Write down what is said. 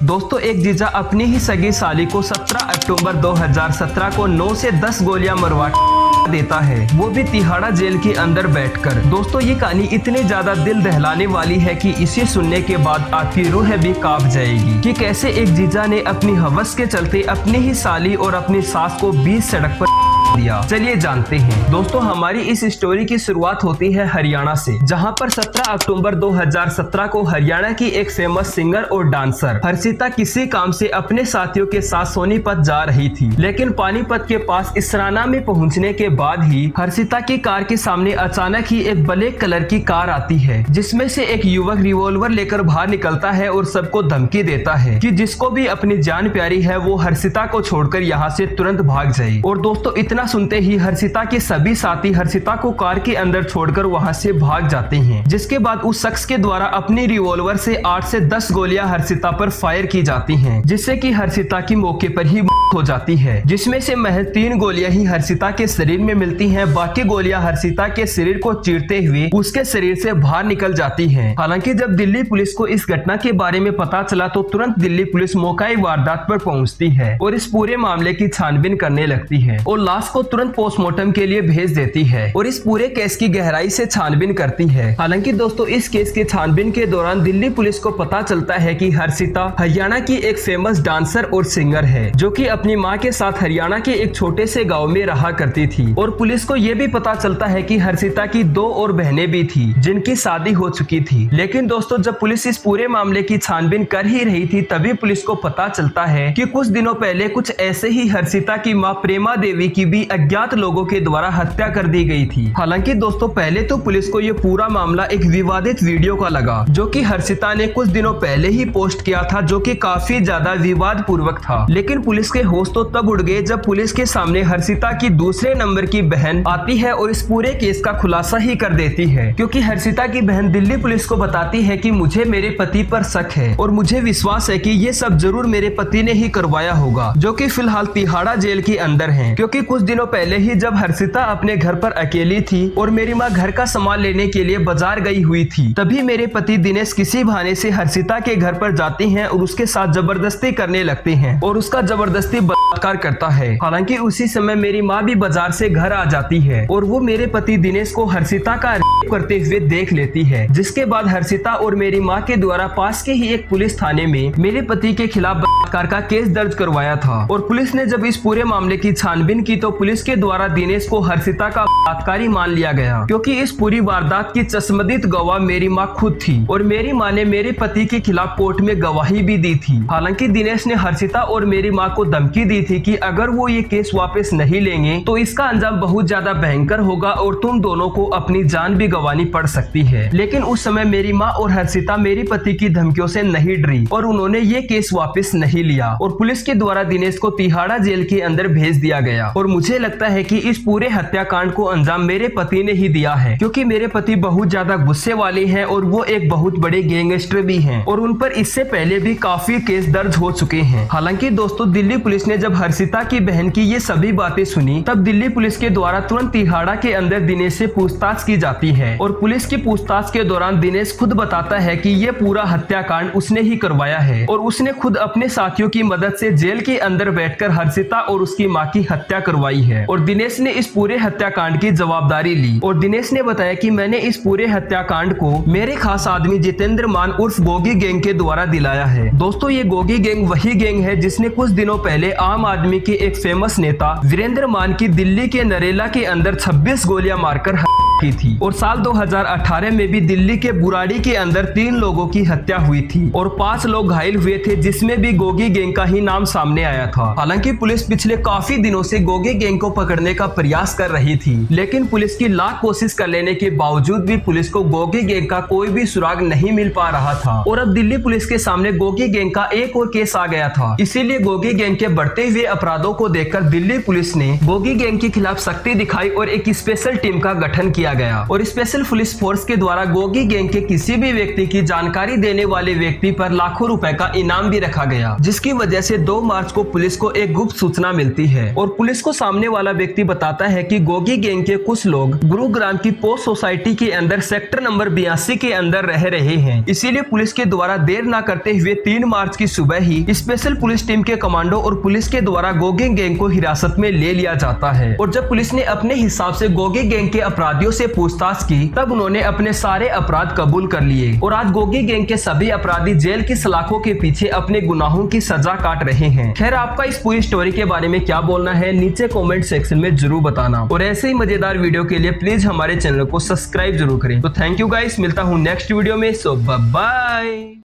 दोस्तों एक जीजा अपनी ही सगी साली को 17 अक्टूबर 2017 को 9 से 10 गोलियां मरवा देता है, वो भी तिहाड़ा जेल के अंदर बैठकर। दोस्तों ये कहानी इतनी ज्यादा दिल दहलाने वाली है कि इसे सुनने के बाद आपकी रूह भी कांप जाएगी कि कैसे एक जीजा ने अपनी हवस के चलते अपनी ही साली और अपनी सास को बीच सड़क पर दिया। चलिए जानते हैं। दोस्तों हमारी इस स्टोरी की शुरुआत होती है हरियाणा से, जहां पर 17 अक्टूबर 2017 को हरियाणा की एक फेमस सिंगर और डांसर हर्षिता किसी काम से अपने साथियों के साथ सोनीपत जा रही थी। लेकिन पानीपत के पास इसराना में पहुंचने के बाद ही हर्षिता की कार के सामने अचानक ही एक ब्लैक कलर की कार आती है, जिसमें से एक युवक रिवॉल्वर लेकर बाहर निकलता है और सबको धमकी देता है कि जिसको भी अपनी जान प्यारी है वो हर्षिता को छोड़कर यहाँ से तुरंत भाग जाए। और दोस्तों इतना सुनते ही हर्षिता के सभी साथी हर्षिता को कार के अंदर छोड़कर वहां से भाग जाते हैं। जिसके बाद उस शख्स के द्वारा अपनी रिवॉल्वर से 8 से 10 गोलियां हर्षिता पर फायर की जाती हैं, जिससे कि हर्षिता की मौके पर ही मौत हो जाती है। जिसमें से महज 3 गोलियां ही हर्षिता के शरीर में मिलती हैं, बाकी गोलियां हर्षिता के शरीर को चीरते हुए उसके शरीर से बाहर निकल जाती हैं। हालांकि जब दिल्ली पुलिस को इस घटना के बारे में पता चला तो तुरंत दिल्ली पुलिस मौका वारदात पर पहुंचती है और इस पूरे मामले की छानबीन करने लगती है और लाश को तुरंत पोस्टमार्टम के लिए भेज देती है और इस पूरे केस की गहराई से छानबीन करती है। हालांकि दोस्तों इस केस की छानबीन के दौरान दिल्ली पुलिस को पता चलता है कि हर्षिता हरियाणा की एक फेमस डांसर और सिंगर है, जो कि अपनी मां के साथ हरियाणा के एक छोटे से गांव में रहा करती थी। और पुलिस को यह भी पता चलता है कि हर्षिता की 2 और बहनें भी थी जिनकी शादी हो चुकी थी। लेकिन दोस्तों जब पुलिस इस पूरे मामले की छानबीन कर ही रही थी तभी पुलिस को पता चलता है कि कुछ दिनों पहले कुछ ऐसे ही हर्षिता की मां प्रेमा देवी की भी अज्ञात लोगों के द्वारा हत्या कर दी गई थी। हालांकि दोस्तों पहले तो पुलिस को ये पूरा मामला एक विवादित वीडियो का लगा, जो कि हर्षिता ने कुछ दिनों पहले ही पोस्ट किया था, जो कि काफी ज्यादा विवाद पूर्वक था। लेकिन पुलिस के होश तो तब उड़ गए जब पुलिस के सामने हर्षिता की दूसरे नंबर की बहन आती है और इस पूरे केस का खुलासा ही कर देती है, क्योंकि हर्षिता की बहन दिल्ली पुलिस को बताती है कि मुझे मेरे पति पर शक है और मुझे विश्वास है कि ये सब जरूर मेरे पति ने ही करवाया होगा, जो कि फिलहाल तिहाड़ा जेल के अंदर हैं। क्योंकि कुछ दिनों पहले ही जब हर्षिता अपने घर पर अकेली थी और मेरी माँ घर का सामान लेने के लिए बाजार गई हुई थी, तभी मेरे पति दिनेश किसी बहाने से हर्षिता के घर पर जाते हैं और उसके साथ जबरदस्ती करने लगते हैं और उसका जबरदस्ती बलात्कार करता है। हालांकि उसी समय मेरी माँ भी बाजार से घर आ जाती है और वो मेरे पति दिनेश को हर्षिता का रेप करते हुए देख लेती है। जिसके बाद हर्षिता और मेरी माँ के द्वारा पास के ही एक पुलिस थाने में मेरे पति के खिलाफ बलात्कार का केस दर्ज करवाया था। और पुलिस ने जब इस पूरे मामले की छानबीन की तो पुलिस के द्वारा दिनेश को हर्षिता का बलात्कारी मान लिया गया, क्योंकि इस पूरी वारदात की चश्मदीद गवाह मेरी माँ खुद थी और मेरी माँ ने मेरे पति के खिलाफ कोर्ट में गवाही भी दी थी। हालांकि दिनेश ने हर्षिता और मेरी माँ को धमकी दी थी कि अगर वो ये केस वापस नहीं लेंगे तो इसका अंजाम बहुत ज्यादा भयंकर होगा और तुम दोनों को अपनी जान भी गंवानी पड़ सकती है। लेकिन उस समय मेरी माँ और हर्षिता मेरी पति की धमकियों से नहीं डरी और उन्होंने ये केस वापस नहीं लिया और पुलिस के द्वारा दिनेश को तिहाड़ा जेल के अंदर भेज दिया गया। और मुझे लगता है कि इस पूरे हत्याकांड को अंजाम मेरे पति ने ही दिया है, क्योंकि मेरे पति बहुत ज्यादा गुस्से वाले हैं और वो एक बहुत बड़े गैंगस्टर भी हैं और उन पर इससे पहले भी काफी केस दर्ज हो चुके हैं। हालांकि दोस्तों दिल्ली पुलिस ने जब हर्षिता की बहन की ये सभी बातें सुनी तब दिल्ली पुलिस के द्वारा तुरंत तिहाड़ा के अंदर दिनेश से पूछताछ की जाती है और पुलिस की पूछताछ के दौरान दिनेश खुद बताता है कि ये पूरा हत्याकांड उसने ही करवाया है और उसने खुद अपने साथियों की मदद से जेल के अंदर बैठकर हर्षिता और उसकी माँ की हत्या करवाई है। और दिनेश ने इस पूरे हत्याकांड की जवाबदारी ली और दिनेश ने बताया कि मैंने इस पूरे हत्याकांड को मेरे खास आदमी जितेंद्र मान उर्फ गोगी गैंग के द्वारा दिलाया है। दोस्तों ये गोगी गैंग वही गैंग है जिसने कुछ दिनों पहले आम आदमी के एक फेमस नेता वीरेंद्र मान की दिल्ली के नरेला के अंदर 26 गोलियां मारकर की थी। और साल 2018 में भी दिल्ली के बुराड़ी के अंदर 3 लोगों की हत्या हुई थी और 5 लोग घायल हुए थे, जिसमें भी गोगी गैंग का ही नाम सामने आया था। हालांकि पुलिस पिछले काफी दिनों से गोगी गैंग को पकड़ने का प्रयास कर रही थी, लेकिन पुलिस की लाख कोशिश कर लेने के बावजूद भी पुलिस को गोगी गैंग का कोई भी सुराग नहीं मिल पा रहा था। और अब दिल्ली पुलिस के सामने गोगी गैंग का एक और केस आ गया था। इसीलिए गोगी गैंग के बढ़ते हुए अपराधों को देखकर दिल्ली पुलिस ने गोगी गैंग के खिलाफ सख्ती दिखाई और एक स्पेशल टीम का गठन किया किया गया और स्पेशल पुलिस फोर्स के द्वारा गोगी गैंग के किसी भी व्यक्ति की जानकारी देने वाले व्यक्ति पर लाखों रुपए का इनाम भी रखा गया, जिसकी वजह से 2 मार्च को पुलिस को एक गुप्त सूचना मिलती है और पुलिस को सामने वाला व्यक्ति बताता है कि गोगी गैंग के कुछ लोग गुरुग्राम की पोस्ट सोसाइटी के अंदर सेक्टर नंबर 82 के अंदर रह रहे हैं। इसीलिए पुलिस के द्वारा देर न करते हुए 3 मार्च की सुबह ही स्पेशल पुलिस टीम के कमांडो और पुलिस के द्वारा गोगी गैंग को हिरासत में ले लिया जाता है। और जब पुलिस ने अपने हिसाब से गोगी गैंग के अपराधियों से पूछताछ की, तब उन्होंने अपने सारे अपराध कबूल कर लिए और आज गोगी गैंग के सभी अपराधी जेल की सलाखों के पीछे अपने गुनाहों की सजा काट रहे हैं। खैर, आपका इस पूरी स्टोरी के बारे में क्या बोलना है नीचे कमेंट सेक्शन में जरूर बताना और ऐसे ही मजेदार वीडियो के लिए प्लीज हमारे चैनल को सब्सक्राइब जरूर करें। तो थैंक यू गाइस, मिलता हूँ नेक्स्ट वीडियो में। सो बाय।